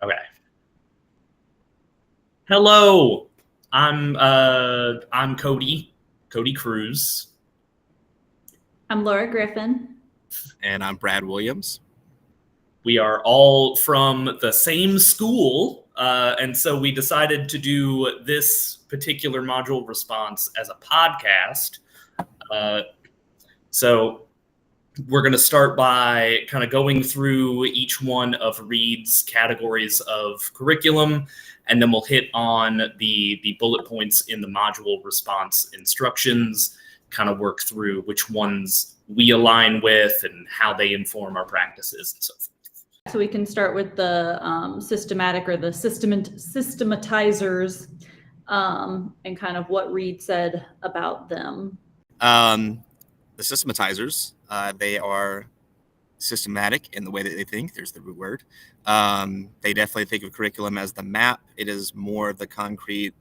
Okay. Hello. I'm Cody Cruse. I'm Laura Griffin. And I'm Brad Williams. We are all from the same school, and so we decided to do this particular module response as a podcast. So we're going to start by kind of going through each one of Reed's categories of curriculum, and then we'll hit on the bullet points in the module response instructions, kind of work through which ones we align with and how they inform our practices and so forth. So we can start with the systematic or the systematizers and kind of what Reed said about them. The systematizers, they are systematic in the way that they think. There's the root word. They definitely think of curriculum as the map. It is more of the concrete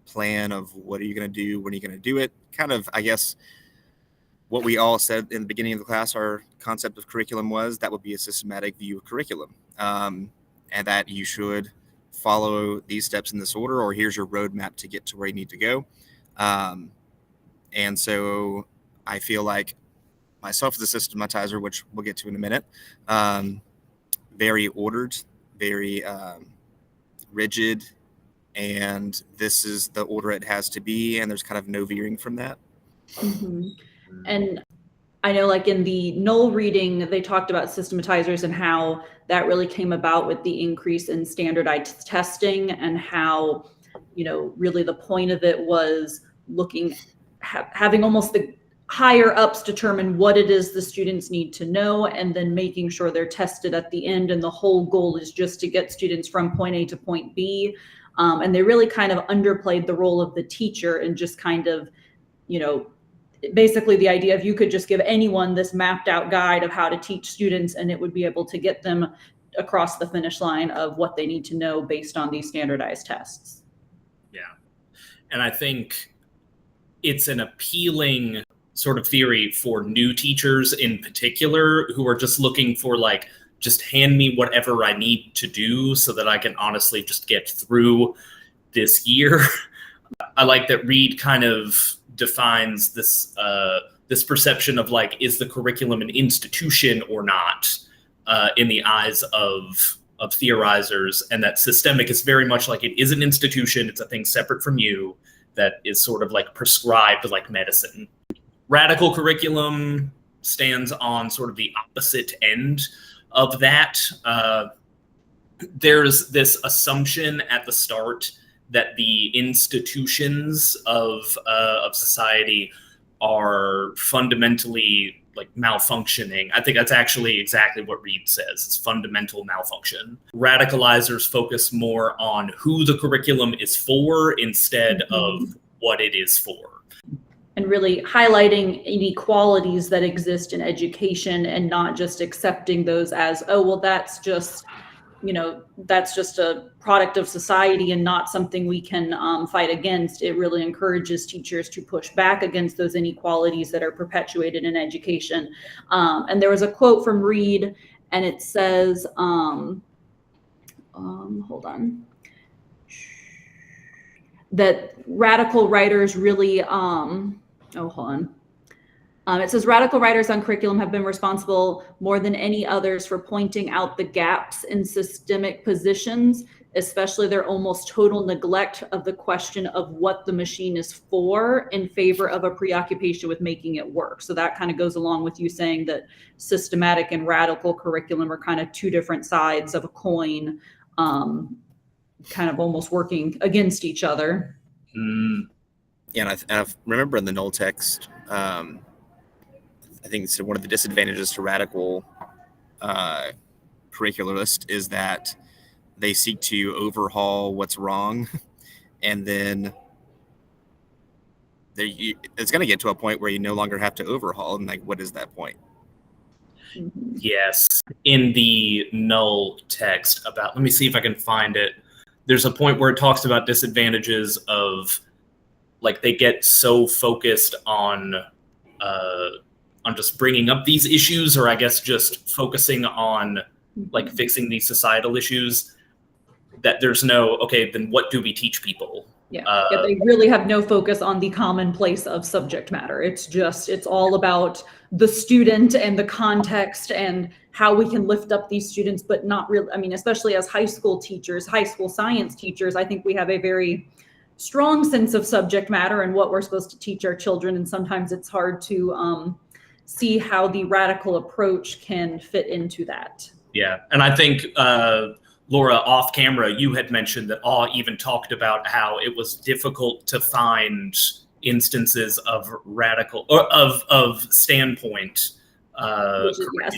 plan of what are you going to do, when are you going to do it. Kind of, I guess, what we all said in the beginning of the class, our concept of curriculum was that would be a systematic view of curriculum, and that you should follow these steps in this order, or here's your roadmap to get to where you need to go. And so I feel like myself as a systematizer, which we'll get to in a minute, very ordered, very rigid, and this is the order it has to be, and there's kind of no veering from that. Mm-hmm. And I know like in the Knoll reading, they talked about systematizers and how that really came about with the increase in standardized testing and how, really the point of it was having almost the higher ups determine what it is the students need to know and then making sure they're tested at the end. And the whole goal is just to get students from point A to point B. And they really kind of underplayed the role of the teacher and just kind of, basically the idea of you could just give anyone this mapped out guide of how to teach students and it would be able to get them across the finish line of what they need to know based on these standardized tests. Yeah. And I think it's an appealing sort of theory for new teachers in particular who are just looking for just hand me whatever I need to do so that I can honestly just get through this year. I like that Reed kind of defines this perception of is the curriculum an institution or not in the eyes of theorizers, and that systemic is very much like it is an institution. It's a thing separate from you that is sort of prescribed like medicine. Radical curriculum stands on sort of the opposite end of that. There's this assumption at the start that the institutions of society are fundamentally malfunctioning. I think that's actually exactly what Reed says. It's fundamental malfunction. Radicalizers focus more on who the curriculum is for instead of what it is for. And really highlighting inequalities that exist in education and not just accepting those as, oh, well, that's just a product of society and not something we can fight against. It really encourages teachers to push back against those inequalities that are perpetuated in education. And there was a quote from Reed, and it says, hold on, that radical writers really, it says radical writers on curriculum have been responsible more than any others for pointing out the gaps in systemic positions, especially their almost total neglect of the question of what the machine is for in favor of a preoccupation with making it work. So that kind of goes along with you saying that systematic and radical curriculum are kind of two different sides of a coin, kind of almost working against each other. Yeah, and I remember in the Knoll text, I think one of the disadvantages to radical curricularists is that they seek to overhaul what's wrong, and then it's going to get to a point where you no longer have to overhaul, and what is that point? Yes. In the Knoll text let me see if I can find it. There's a point where it talks about disadvantages of they get so focused on just bringing up these issues, or I guess just focusing on fixing these societal issues, that there's no, okay, then what do we teach people? Yeah, they really have no focus on the commonplace of subject matter. It's all about the student and the context and how we can lift up these students, but not really, I mean, especially as high school teachers, high school science teachers, I think we have a very strong sense of subject matter and what we're supposed to teach our children. And sometimes it's hard to see how the radical approach can fit into that. Yeah, and I think, Laura, off camera, you had mentioned that Awe even talked about how it was difficult to find instances of radical or of standpoint.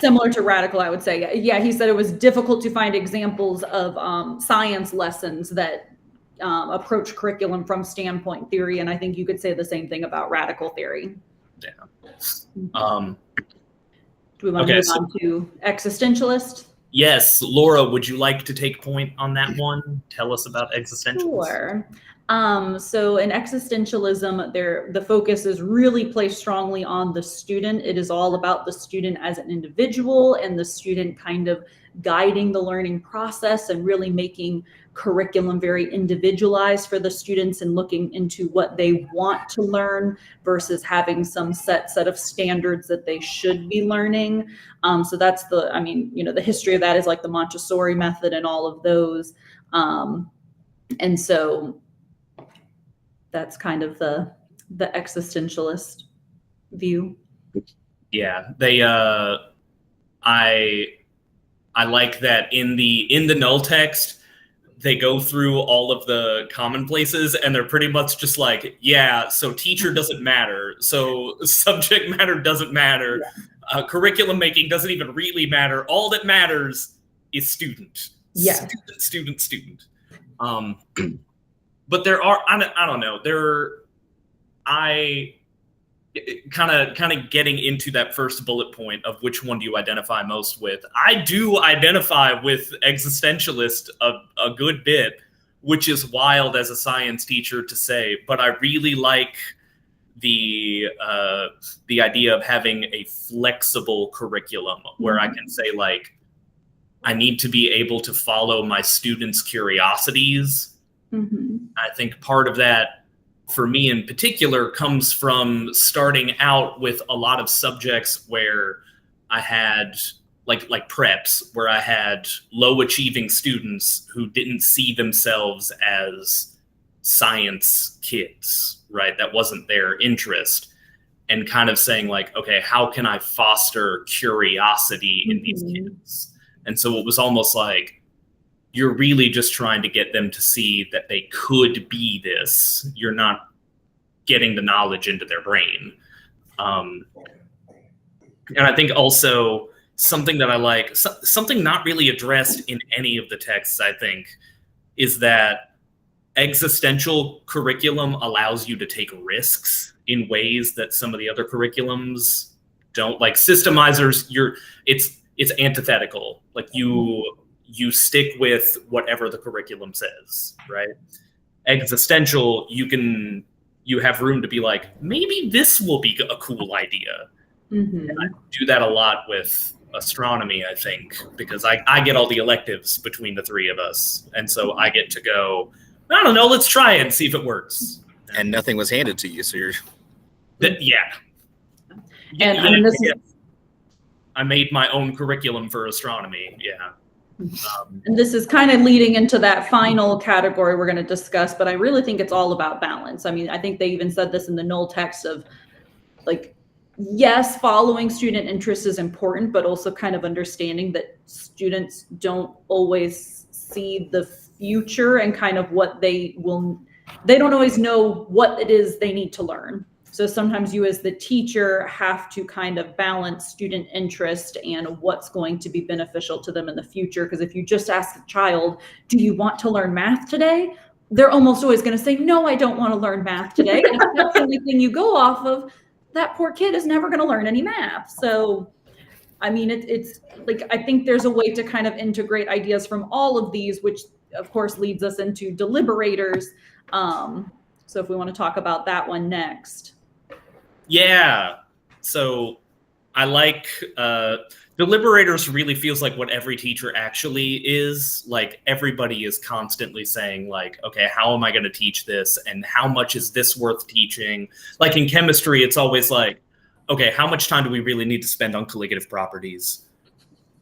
Similar to radical, I would say. Yeah, he said it was difficult to find examples of science lessons that approach curriculum from standpoint theory, and I think you could say the same thing about radical theory. Yeah. Do we want to move on to existentialist? Yes, Laura, would you like to take point on that one? Tell us about existentialism. Sure. So in existentialism, the focus is really placed strongly on the student. It is all about the student as an individual and the student kind of guiding the learning process and really making curriculum very individualized for the students and looking into what they want to learn versus having some set of standards that they should be learning. So that's the history of that is like the Montessori method and all of those. And so that's kind of the existentialist view. Yeah, they I like that in the null text, they go through all of the commonplaces and they're pretty much just like, yeah, so teacher doesn't matter. So subject matter doesn't matter. Yeah. Curriculum making doesn't even really matter. All that matters is student. Yeah. Student. But there are, I don't know, kind of getting into that first bullet point of which one do you identify most with. I do identify with existentialist a good bit, which is wild as a science teacher to say, but I really like the idea of having a flexible curriculum where I can say, like, I need to be able to follow my students' curiosities. Mm-hmm. I think part of that, for me in particular, comes from starting out with a lot of subjects where I had like preps, where I had low achieving students who didn't see themselves as science kids, right? That wasn't their interest. And kind of saying like, okay, how can I foster curiosity in these kids? And so it was almost like, you're really just trying to get them to see that they could be this. You're not getting the knowledge into their brain. And I think also something that I like, something not really addressed in any of the texts, I think, is that existential curriculum allows you to take risks in ways that some of the other curriculums don't. Like systemizers, it's antithetical. Like you stick with whatever the curriculum says, right? Existential, you have room to be like, maybe this will be a cool idea. Mm-hmm. And I do that a lot with astronomy, I think, because I get all the electives between the three of us. And so I get to go, I don't know, let's try it and see if it works. And nothing was handed to you, so you're... Yeah. And I made my own curriculum for astronomy, yeah. And this is kind of leading into that final category we're going to discuss, but I really think it's all about balance. I mean, I think they even said this in the null text of like, yes, following student interests is important, but also kind of understanding that students don't always see the future and kind of what they don't always know what it is they need to learn. So sometimes you as the teacher have to kind of balance student interest and what's going to be beneficial to them in the future. Because if you just ask a child, do you want to learn math today? They're almost always going to say, no, I don't want to learn math today. And if that's the only thing you go off of, that poor kid is never going to learn any math. So, I mean, it's like, I think there's a way to kind of integrate ideas from all of these, which of course leads us into deliberators. So if we want to talk about that one next. Yeah. So I like, Deliberators really feels like what every teacher actually is. Like everybody is constantly saying like, okay, how am I going to teach this? And how much is this worth teaching? Like in chemistry, it's always like, okay, how much time do we really need to spend on colligative properties?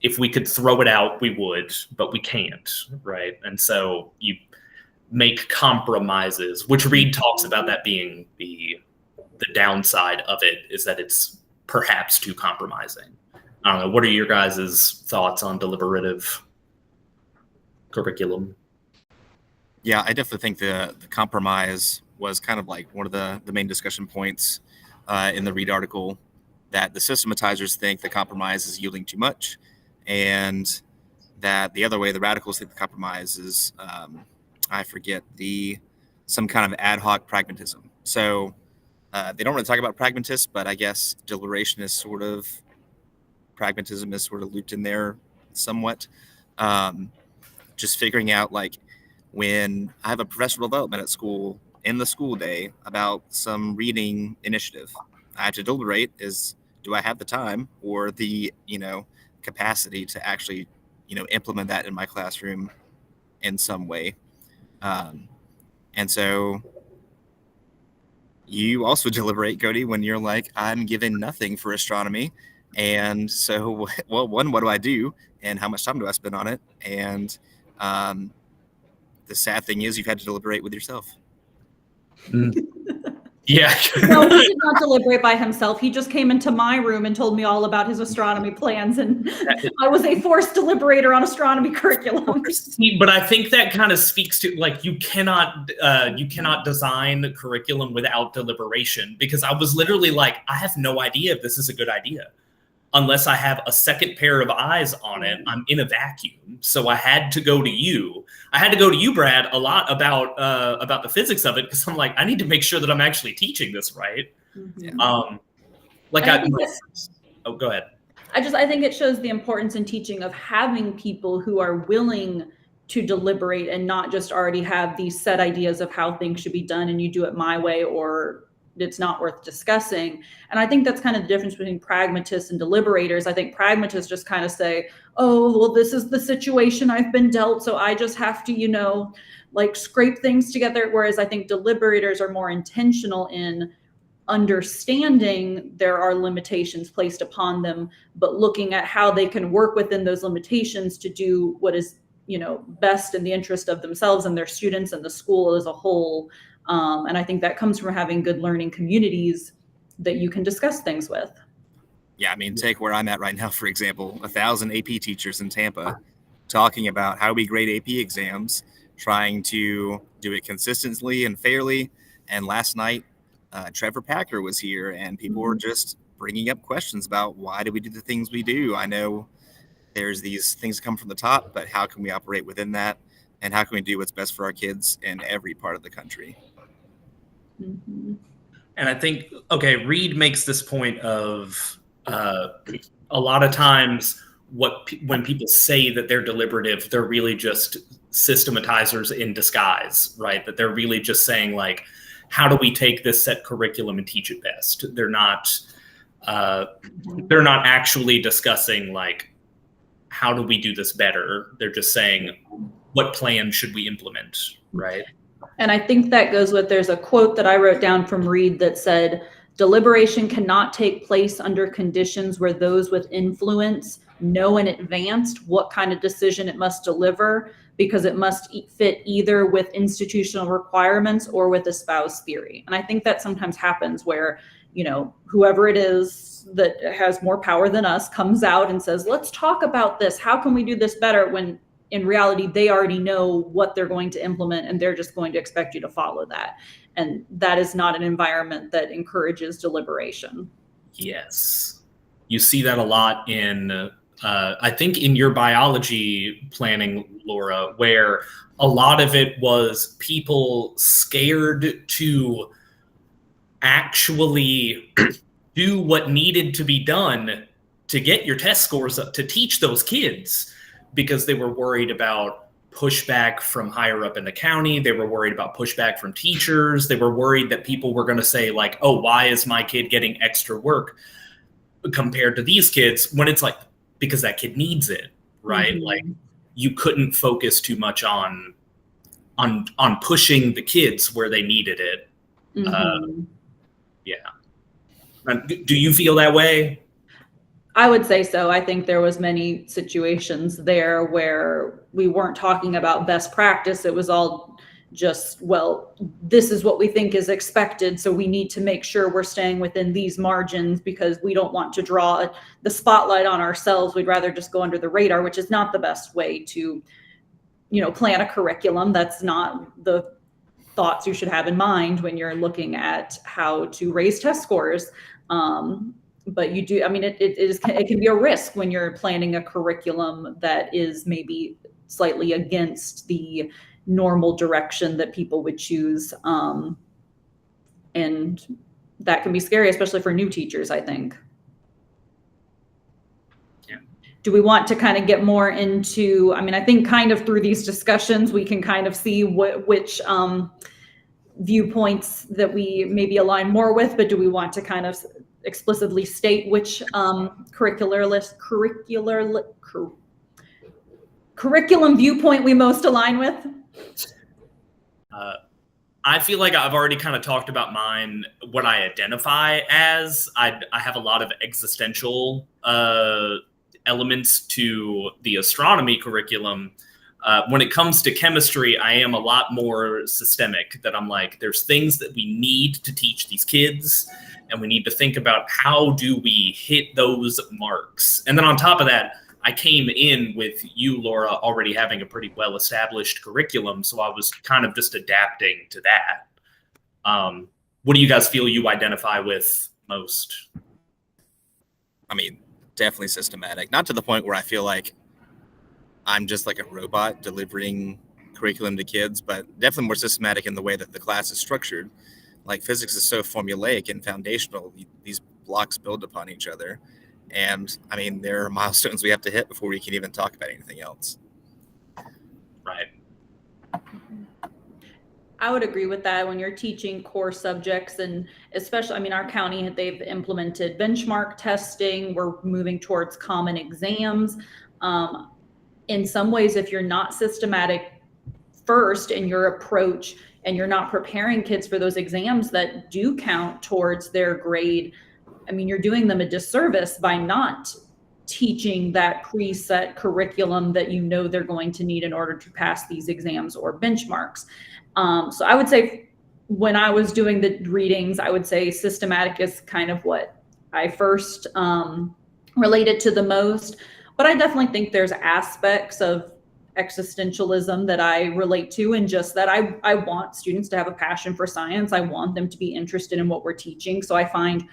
If we could throw it out, we would, but we can't, right? And so you make compromises, which Reed talks about that being the downside of it, is that it's perhaps too compromising. I don't know. What are your guys' thoughts on deliberative curriculum? Yeah, I definitely think the compromise was kind of like one of the main discussion points in the Reed article, that the systematizers think the compromise is yielding too much, and that the other way, the radicals think the compromise is, I forget, some kind of ad hoc pragmatism. So they don't really talk about pragmatists, but I guess pragmatism is sort of looped in there somewhat. Just figuring out, like, when I have a professional development at school in the school day about some reading initiative, I have to deliberate, do I have the time or the, capacity to actually, implement that in my classroom in some way. And so you also deliberate, Cody, when you're like, I'm given nothing for astronomy. And so, well, one, what do I do? And how much time do I spend on it? And the sad thing is you've had to deliberate with yourself. Yeah. No, he did not deliberate by himself. He just came into my room and told me all about his astronomy plans, and I was a forced deliberator on astronomy curriculum. But I think that kind of speaks to, like, you cannot design the curriculum without deliberation, because I was literally like, I have no idea if this is a good idea unless I have a second pair of eyes on it. I'm in a vacuum. So I had to go to you. I had to go to you, Brad, a lot about the physics of it, because I'm like, I need to make sure that I'm actually teaching this right. Mm-hmm. Go ahead. I think it shows the importance in teaching of having people who are willing to deliberate and not just already have these set ideas of how things should be done and you do it my way or it's not worth discussing. And I think that's kind of the difference between pragmatists and deliberators. I think pragmatists just kind of say, oh, well, this is the situation I've been dealt, so I just have to, like, scrape things together. Whereas I think deliberators are more intentional in understanding there are limitations placed upon them, but looking at how they can work within those limitations to do what is, best in the interest of themselves and their students and the school as a whole. And I think that comes from having good learning communities that you can discuss things with. Yeah, I mean, take where I'm at right now, for example, 1,000 AP teachers in Tampa talking about how we grade AP exams, trying to do it consistently and fairly. And last night, Trevor Packer was here, and people were just bringing up questions about why do we do the things we do? I know there's these things that come from the top, but how can we operate within that? And how can we do what's best for our kids in every part of the country? Mm-hmm. And I think, Reed makes this point of a lot of times when people say that they're deliberative, they're really just systematizers in disguise, right? That they're really just saying, like, how do we take this set curriculum and teach it best? They're not actually discussing, like, how do we do this better? They're just saying, what plan should we implement, right? And I think that goes with, there's a quote that I wrote down from Reed that said, deliberation cannot take place under conditions where those with influence know in advance what kind of decision it must deliver, because it must fit either with institutional requirements or with espoused theory. And I think that sometimes happens where, whoever it is that has more power than us comes out and says, let's talk about this. How can we do this better? When in reality, they already know what they're going to implement and they're just going to expect you to follow that. And that is not an environment that encourages deliberation. Yes. You see that a lot in, I think in your biology planning, Laura, where a lot of it was people scared to actually do what needed to be done to get your test scores up, to teach those kids, because they were worried about pushback from higher up in the county. They were worried about pushback from teachers. They were worried that people were going to say, like, oh, why is my kid getting extra work compared to these kids? When it's like, because that kid needs it, right? Mm-hmm. Like you couldn't focus too much on pushing the kids where they needed it. Mm-hmm. Yeah. Do you feel that way? I would say so. I think there was many situations there where we weren't talking about best practice. It was all just, well, this is what we think is expected, so we need to make sure we're staying within these margins because we don't want to draw the spotlight on ourselves. We'd rather just go under the radar, which is not the best way to, plan a curriculum. That's not the thoughts you should have in mind when you're looking at how to raise test scores. But you do, it can be a risk when you're planning a curriculum that is maybe slightly against the normal direction that people would choose. And that can be scary, especially for new teachers, I think. Yeah. Do we want to kind of get more into, I think kind of through these discussions, we can kind of see which viewpoints that we maybe align more with, but do we want to kind of explicitly state which curriculum viewpoint we most align with? I feel like I've already kind of talked about mine, what I identify as. I have a lot of existential elements to the astronomy curriculum. When it comes to chemistry, I am a lot more systemic, that I'm like, there's things that we need to teach these kids, and we need to think about how do we hit those marks. And then on top of that, I came in with you, Laura, already having a pretty well-established curriculum, so I was kind of just adapting to that. What do you guys feel you identify with most? Definitely systematic. Not to the point where I feel like I'm just like a robot delivering curriculum to kids, but definitely more systematic in the way that the class is structured. Like physics is so formulaic and foundational. These blocks build upon each other. And there are milestones we have to hit before we can even talk about anything else. Right. I would agree with that. When you're teaching core subjects, and especially, our county, they've implemented benchmark testing. We're moving towards common exams. In some ways, if you're not systematic first in your approach and you're not preparing kids for those exams that do count towards their grade, you're doing them a disservice by not teaching that preset curriculum that they're going to need in order to pass these exams or benchmarks. So I would say when I was doing the readings, I would say systematic is kind of what I first related to the most. But I definitely think there's aspects of existentialism that I relate to, and just that I want students to have a passion for science. I want them to be interested in what we're teaching. So I find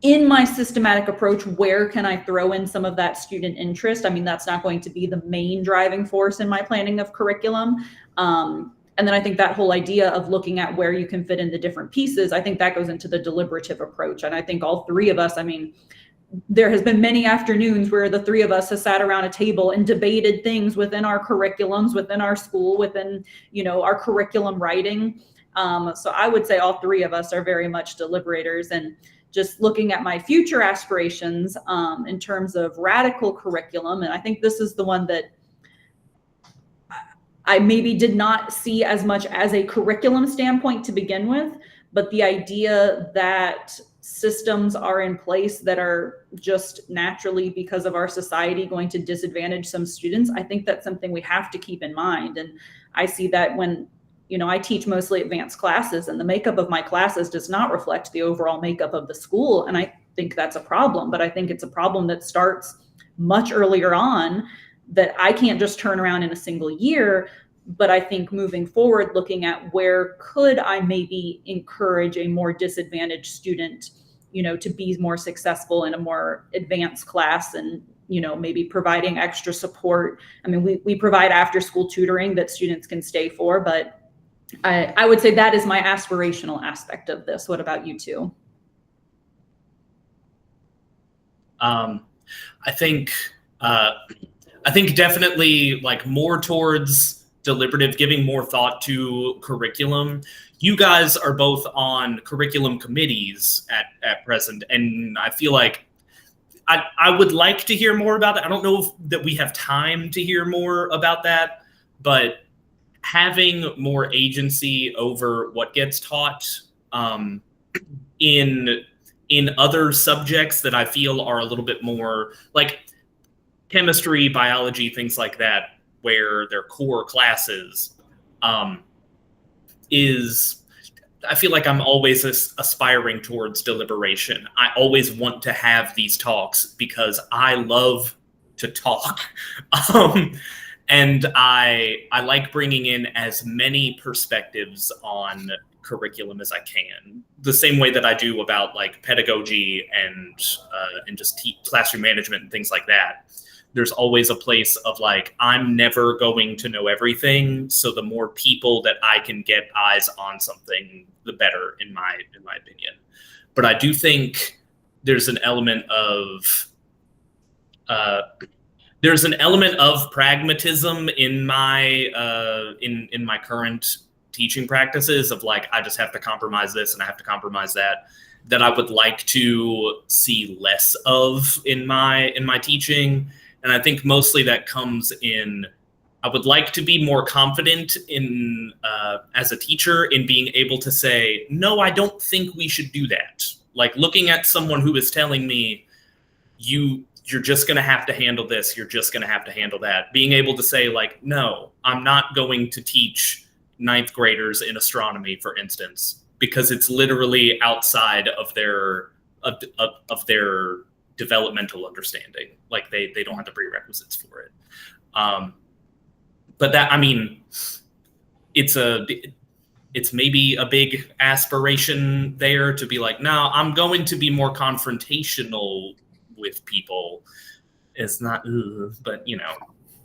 in my systematic approach, where can I throw in some of that student interest? That's not going to be the main driving force in my planning of curriculum. And then I think that whole idea of looking at where you can fit in the different pieces, I think that goes into the deliberative approach. And I think all three of us, there has been many afternoons where the three of us have sat around a table and debated things within our curriculums, within our school, within, our curriculum writing. So I would say all three of us are very much deliberators. And just looking at my future aspirations in terms of radical curriculum, and I think this is the one that I maybe did not see as much as a curriculum standpoint to begin with, but the idea that systems are in place that are just naturally, because of our society, going to disadvantage some students, I think that's something we have to keep in mind. And I see that when, I teach mostly advanced classes, and the makeup of my classes does not reflect the overall makeup of the school. And I think that's a problem, but I think it's a problem that starts much earlier on, that I can't just turn around in a single year. But I think moving forward, looking at where could I maybe encourage a more disadvantaged student, to be more successful in a more advanced class, and, maybe providing extra support. We provide after school tutoring that students can stay for, but I would say that is my aspirational aspect of this. What about you two? I think definitely like more towards deliberative, giving more thought to curriculum. You guys are both on curriculum committees at present, and I feel like I would like to hear more about that. I don't know that we have time to hear more about that, but having more agency over what gets taught in other subjects that I feel are a little bit more like chemistry, biology, things like that, where they're core classes, I feel like I'm always aspiring towards deliberation. I always want to have these talks because I love to talk. And I like bringing in as many perspectives on curriculum as I can, the same way that I do about like pedagogy and just classroom management and things like that. There's always a place of like, I'm never going to know everything. So the more people that I can get eyes on something, the better, in my opinion. But I do think there's an element of pragmatism in my in my current teaching practices of like, I just have to compromise this and I have to compromise that I would like to see less of in my teaching. And I think mostly that comes in, I would like to be more confident in, as a teacher, in being able to say, no, I don't think we should do that. Like looking at someone who is telling me, you're just going to have to handle this, you're just going to have to handle that. Being able to say like, no, I'm not going to teach 9th graders in astronomy, for instance, because it's literally outside of their developmental understanding. Like they don't have the prerequisites for it. But that, I mean, it's maybe a big aspiration there to be like, no, I'm going to be more confrontational with people. It's not, but you know,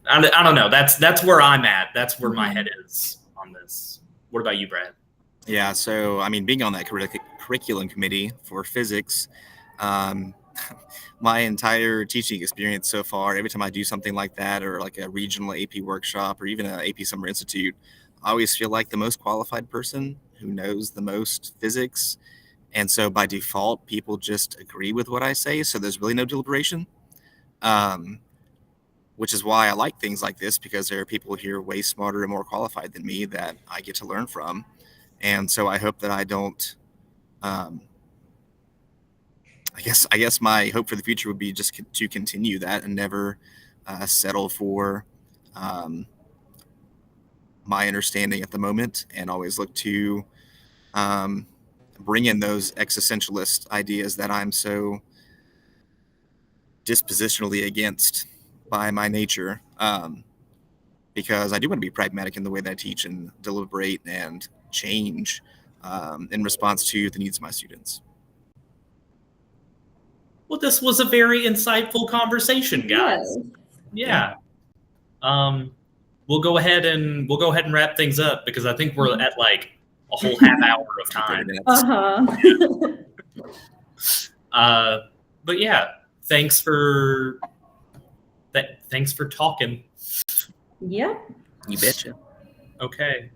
I don't know. That's where I'm at. That's where my head is on this. What about you, Brad? Yeah, so I mean, being on that curriculum committee for physics, my entire teaching experience so far, every time I do something like that, or like a regional AP workshop, or even an AP Summer Institute, I always feel like the most qualified person who knows the most physics. And so by default, people just agree with what I say. So there's really no deliberation, which is why I like things like this, because there are people here way smarter and more qualified than me that I get to learn from. And so I hope that I don't, I guess my hope for the future would be just to continue that and never settle for my understanding at the moment, and always look to bring in those existentialist ideas that I'm so dispositionally against by my nature, because I do want to be pragmatic in the way that I teach and deliberate and change in response to the needs of my students. Well, this was a very insightful conversation, guys. Yes. Yeah. We'll go ahead and wrap things up, because I think we're at like a whole half hour of time. But yeah, thanks for talking. Yep. You betcha. Okay.